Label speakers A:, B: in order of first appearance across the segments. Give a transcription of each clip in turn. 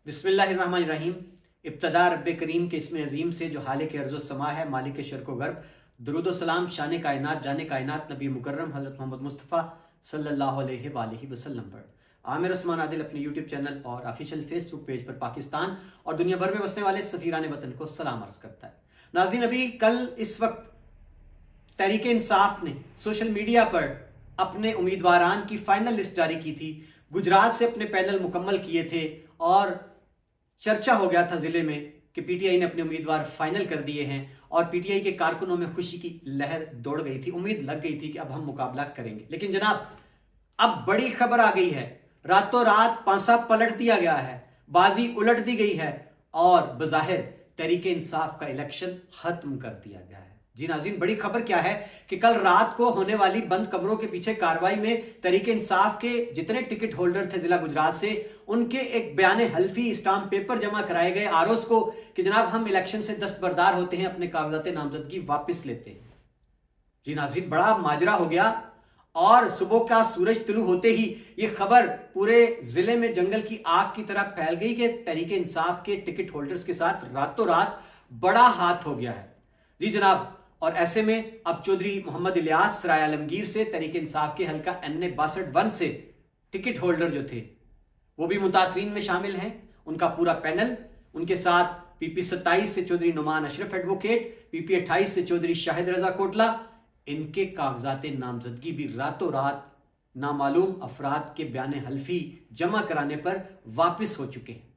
A: बिस्मिल्लाहिर्रहमानिर्रहीम। इब्तदा रब्बे करीम के इसमें अजीम से जो हालिक अर्ज़ व समा है, मालिक शर्क़ व गर्ब। दुरूद व सलाम शान कायनात जाने कायनात नबी मुकर्रम हज़रत मोहम्मद मुस्तफ़ा सल्लल्लाहु अलैहि वसल्लम पर। आमिर उस्मान आदिल अपने यूट्यूब चैनल और ऑफिशियल फेसबुक पेज पर पाकिस्तान और दुनिया भर में बसने वाले सफ़ीरान वतन को सलाम अर्ज़ करता है। नाज़रीन, अभी कल इस वक्त तहरीक इंसाफ ने सोशल मीडिया पर अपने उम्मीदवारान की फाइनल लिस्ट जारी की थी। गुजरात से अपने पैनल मुकम्मल किए थे और चर्चा हो गया था ज़िले में कि पीटीआई ने अपने उम्मीदवार फाइनल कर दिए हैं और पीटीआई के कारकुनों में खुशी की लहर दौड़ गई थी। उम्मीद लग गई थी कि अब हम मुकाबला करेंगे। लेकिन जनाब, अब बड़ी खबर आ गई है। रातों रात पांसा पलट दिया गया है, बाजी उलट दी गई है और बज़ाहिर तहरीक इंसाफ का इलेक्शन खत्म कर दिया गया है। जी नाज़रीन, बड़ी खबर क्या है कि कल रात को होने वाली बंद कमरों के पीछे कार्रवाई में तहरीक इंसाफ के जितने टिकट होल्डर थे जिला गुजरात से, उनके एक बयान हल्फी स्टाम्प पेपर जमा कराए गए आरओस को कि जनाब हम इलेक्शन से दस्तबरदार होते हैं, अपने कागजात नामजदगी वापस लेते हैं। जी नाज़रीन, बड़ा माजरा हो गया और सुबह का सूरज तुलू होते ही ये खबर पूरे जिले में जंगल की आग की तरह फैल गई कि तहरीक इंसाफ के टिकट होल्डर्स के साथ रातों रात बड़ा हाथ हो गया है। जी जनाब, और ऐसे में अब चौधरी मोहम्मद इलियास सराय आलमगीर से तहरीक इंसाफ के हल्का NA 62 से टिकट होल्डर जो थे वो भी मुतासरीन में शामिल हैं। उनका पूरा पैनल, उनके साथ PP 27 से चौधरी नुमान अशरफ एडवोकेट, PP 28 से चौधरी शाहिद रजा कोटला, इनके कागजात नामजदगी भी रातों रात नामालूम अफराद के बयान हल्फी जमा कराने पर वापस हो चुके हैं।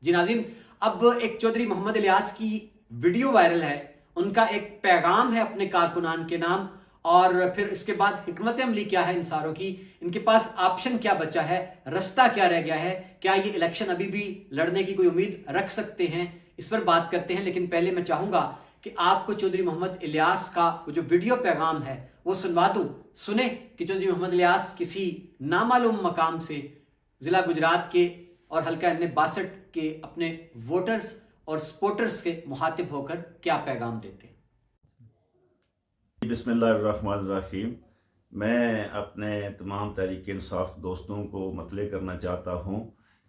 A: जी नाज़रीन, अब एक चौधरी मोहम्मद इलियास की वीडियो वायरल है। उनका एक पैगाम है अपने कारकुनान के नाम, और फिर इसके बाद हिकमत अमली क्या है इन सारों की, इनके पास ऑप्शन क्या बचा है, रास्ता क्या रह गया है, क्या ये इलेक्शन अभी भी लड़ने की कोई उम्मीद रख सकते हैं, इस पर बात करते हैं। लेकिन पहले मैं चाहूंगा कि आपको चौधरी मोहम्मद इलियास का वो जो वीडियो पैगाम है वो सुनवा दूं। सुने कि चौधरी मोहम्मद इलियास किसी नामालूम मकाम से जिला गुजरात के और हल्का NA 62 के अपने वोटर्स और सपोर्टर्स के मुखातिब होकर क्या पैगाम देते हैं।
B: बिस्मिल्लाहिर्रहमानिर्रहीम। मैं अपने तमाम तहरीक इंसाफ दोस्तों को मतले करना चाहता हूँ।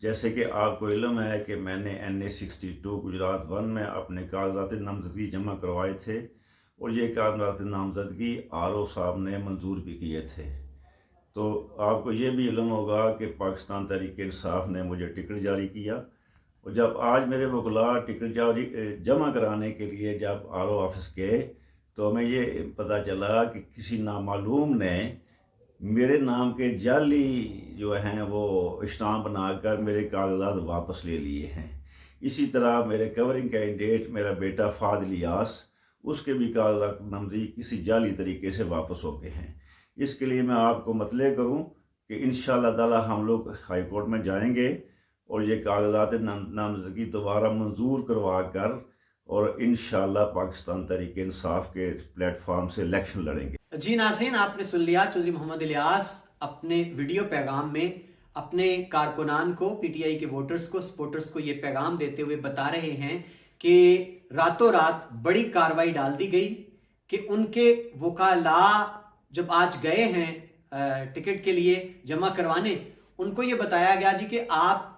B: जैसे कि आपको इल्म है कि मैंने NA 62 गुजरात 1 में अपने कागजात नामजदगी जमा करवाए थे और ये कागजात नामजदगी RO साहब ने मंजूर भी किए थे। तो आपको ये भी इल्म होगा कि पाकिस्तान तहरीक इंसाफ ने मुझे टिकट जारी किया और जब आज मेरे वकला टिकट जमा कराने के लिए जब RO ऑफिस गए तो हमें ये पता चला कि किसी नामालूम ने मेरे नाम के जाली जो हैं वो स्टाम्प बनाकर मेरे कागजात वापस ले लिए हैं। इसी तरह मेरे कवरिंग कैंडिडेट मेरा बेटा फाद इलियास, उसके भी कागजात नामजदगी किसी जाली तरीके से वापस हो गए हैं। इसके लिए मैं आपको मतले करूं कि इंशाअल्लाह ताला हम लोग हाई कोर्ट में जाएंगे और ये कागजात नामजदगी दोबारा मंजूर करवा कर और इंशाअल्लाह पाकिस्तान तहरीक इंसाफ के प्लेटफॉर्म से इलेक्शन लड़ेंगे।
A: जी नाज़रीन, आपने सुन लिया। चौधरी मोहम्मद इलियास अपने वीडियो पैगाम में अपने कारकुनान को, पीटीआई के वोटर्स को, सपोर्टर्स को ये पैगाम देते हुए बता रहे हैं कि रातों रात बड़ी कार्रवाई डाल दी गई कि उनके वकाला जब आज गए हैं टिकट के लिए जमा करवाने, उनको ये बताया गया जी कि आप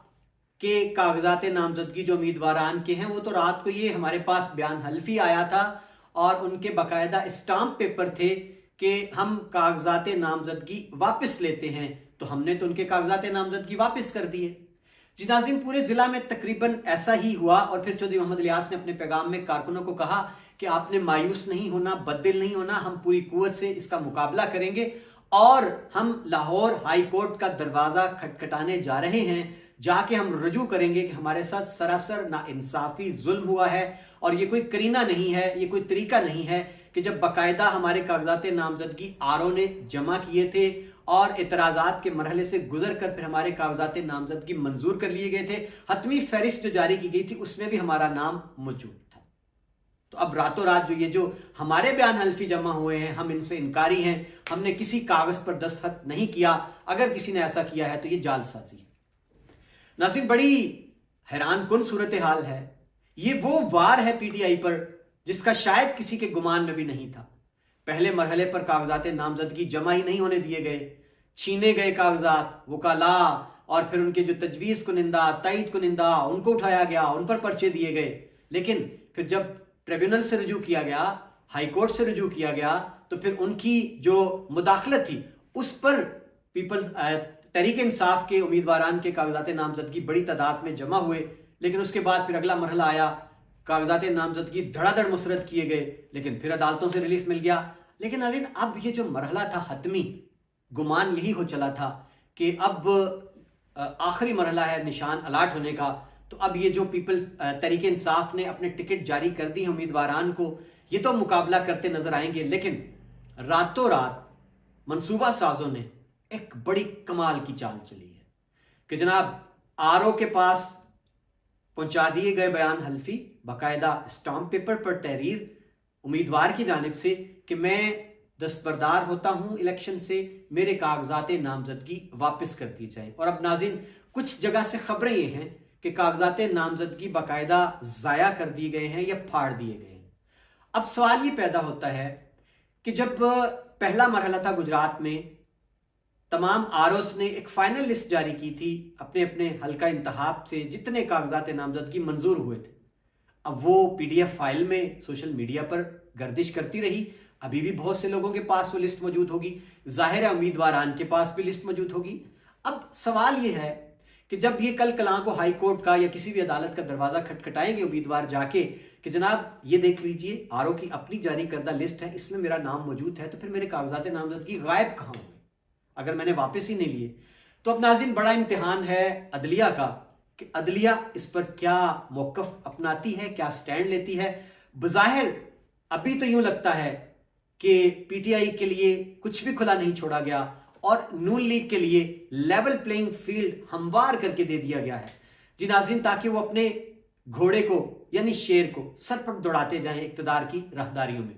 A: के कागजात नामजदगी जो उम्मीदवारान के हैं वो तो रात को ये हमारे पास बयान हल्फी आया था और उनके बाकायदा स्टाम्प पेपर थे कि हम कागजात नामजदगी वापस लेते हैं, तो हमने तो उनके कागजात नामजदगी वापस कर दिए। जी नाज़रीन, पूरे ज़िला में तकरीबन ऐसा ही हुआ और फिर चौधरी मोहम्मद इलियास ने अपने पैगाम में कारकुनों को कहा कि आपने मायूस नहीं होना, बददिल नहीं होना, हम पूरी कुव्वत से इसका मुकाबला करेंगे और हम लाहौर हाई कोर्ट का दरवाज़ा खटखटाने जा रहे हैं। जाके हम रजू करेंगे कि हमारे साथ सरासर नाइंसाफ़ी जुल्म हुआ है और ये कोई करीना नहीं है, ये कोई तरीका नहीं है कि जब बाकायदा हमारे कागजात नामजदगी RO ने जमा किए थे और एतराज़ात के मरहले से गुजर कर फिर हमारे कागजात नामजदगी मंजूर कर लिए गए थे। हतमी फहरिस्त जो जारी की गई थी उसमें भी हमारा नाम मौजूद था। तो अब रातों रात जो हमारे बयान हल्फी जमा हुए हैं, हम इनसे इनकारी हैं, हमने किसी कागज पर दस्तखत नहीं किया। अगर किसी ने ऐसा किया है तो ये जालसाजी है। नाज़रीन, बड़ी हैरान कुन सूरत हाल है। ये वो वार है पीटीआई पर जिसका शायद किसी के गुमान में भी नहीं था। पहले मरहले पर कागजात नामजदगी जमा ही नहीं होने दिए गए, छीने गए कागजात, वकाला, اور پھر ان کے جو تجویز کنندہ، تائید کنندہ، ان کو اٹھایا گیا، ان پر پرچے دیے گئے. لیکن پھر جب ٹریبیونل سے رجوع کیا گیا، ہائی کورٹ سے رجوع کیا گیا، تو پھر ان کی جو مداخلت تھی اس پر تحریک انصاف کے امیدواران کے کاغذات نامزدگی بڑی تعداد میں جمع ہوئے. لیکن اس کے بعد پھر اگلا مرحلہ آیا، کاغذات نامزدگی دھڑا دھڑ مسرت کیے گئے، لیکن پھر عدالتوں سے ریلیف مل گیا. لیکن ناظرین اب یہ جو مرحلہ تھا حتمی، گمان یہی ہو چلا تھا کہ اب آخری مرحلہ ہے نشان الاٹ ہونے کا. تو اب یہ جو تحریک انصاف نے اپنے ٹکٹ جاری کر دی ہیں امیدواران کو، یہ تو مقابلہ کرتے نظر آئیں گے. لیکن راتوں رات منصوبہ سازوں نے ایک بڑی کمال کی چال چلی ہے کہ جناب آر او کے پاس پہنچا دیے گئے بیان حلفی، باقاعدہ اسٹامپ پیپر پر تحریر امیدوار کی جانب سے کہ میں دستبردار ہوتا ہوں الیکشن سے، میرے کاغذات نامزدگی واپس کر دی جائیں. اور اب ناظرین کچھ جگہ سے خبریں یہ ہیں کہ کاغذات نامزدگی باقاعدہ ضائع کر دیے گئے ہیں یا پھاڑ دیے گئے ہیں. اب سوال یہ پیدا ہوتا ہے کہ جب پہلا مرحلہ تھا گجرات میں، تمام آر اوز نے ایک فائنل لسٹ جاری کی تھی اپنے اپنے حلقہ انتخاب سے جتنے کاغذات نامزدگی منظور ہوئے تھے. اب وہ پی ڈی ایف فائل میں سوشل میڈیا پر گردش کرتی رہی. ابھی بھی بہت سے لوگوں کے پاس وہ لسٹ موجود ہوگی، ظاہر ہے امیدواران کے پاس بھی لسٹ موجود ہوگی. اب سوال یہ ہے کہ جب یہ کل کلاں کو ہائی کورٹ کا یا کسی بھی عدالت کا دروازہ کھٹکھٹائیں گے امیدوار جا کے کہ جناب یہ دیکھ لیجئے آر او کی اپنی جاری کردہ لسٹ ہے، اس میں میرا نام موجود ہے، تو پھر میرے کاغذات نامزدگی غائب کہاں ہوئے اگر میں نے واپس ہی نہیں لیے. تو اب ناظرین بڑا امتحان ہے عدلیہ کا کہ عدلیہ اس پر کیا موقف اپناتی ہے، کیا سٹینڈ لیتی ہے. بظاہر ابھی تو یوں لگتا ہے کہ پی ٹی آئی کے لیے کچھ بھی کھلا نہیں چھوڑا گیا اور نون لیگ کے لیے لیول پلینگ فیلڈ ہموار کر کے دے دیا گیا ہے جی ناظرین، تاکہ وہ اپنے گھوڑے کو یعنی شیر کو سر پر دوڑاتے جائیں اقتدار کی راہداریوں میں.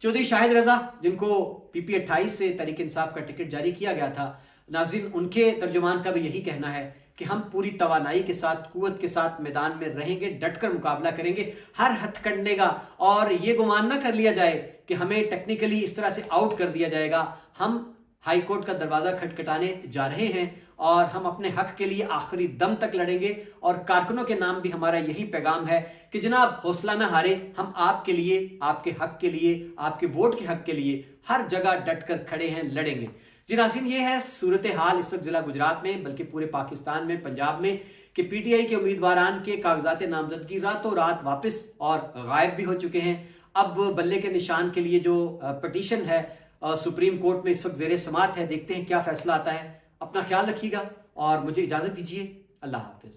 A: چودھری شاہد رضا جن کو پی پی 28 سے تحریک انصاف کا ٹکٹ جاری کیا گیا تھا، ناظرین ان کے ترجمان کا بھی یہی کہنا ہے کہ ہم پوری توانائی کے ساتھ، قوت کے ساتھ میدان میں رہیں گے، ڈٹ کر مقابلہ کریں گے ہر ہتھ کنڈے کا. اور یہ گمان نہ کر لیا جائے کہ ہمیں ٹیکنیکلی اس طرح سے آؤٹ کر دیا جائے گا. ہم ہائی کورٹ کا دروازہ کھٹکھٹانے جا رہے ہیں اور ہم اپنے حق کے لیے آخری دم تک لڑیں گے. اور کارکنوں کے نام بھی ہمارا یہی پیغام ہے کہ جناب حوصلہ نہ ہارے، ہم آپ کے لیے، آپ کے حق کے لیے، آپ کے ووٹ کے حق کے لیے ہر جگہ ڈٹ کر کھڑے ہیں، لڑیں گے. جی ناظرین یہ ہے صورتحال اس وقت ضلع گجرات میں، بلکہ پورے پاکستان میں، پنجاب میں، کہ پی ٹی آئی کے امیدواران کے کاغذات نامزدگی راتوں رات واپس اور غائب بھی ہو چکے ہیں. اب بلے کے نشان کے لیے جو پٹیشن ہے سپریم کورٹ میں اس وقت زیر سماعت ہے، دیکھتے ہیں کیا فیصلہ آتا ہے. اپنا خیال رکھیے گا اور مجھے اجازت دیجیے. اللہ حافظ.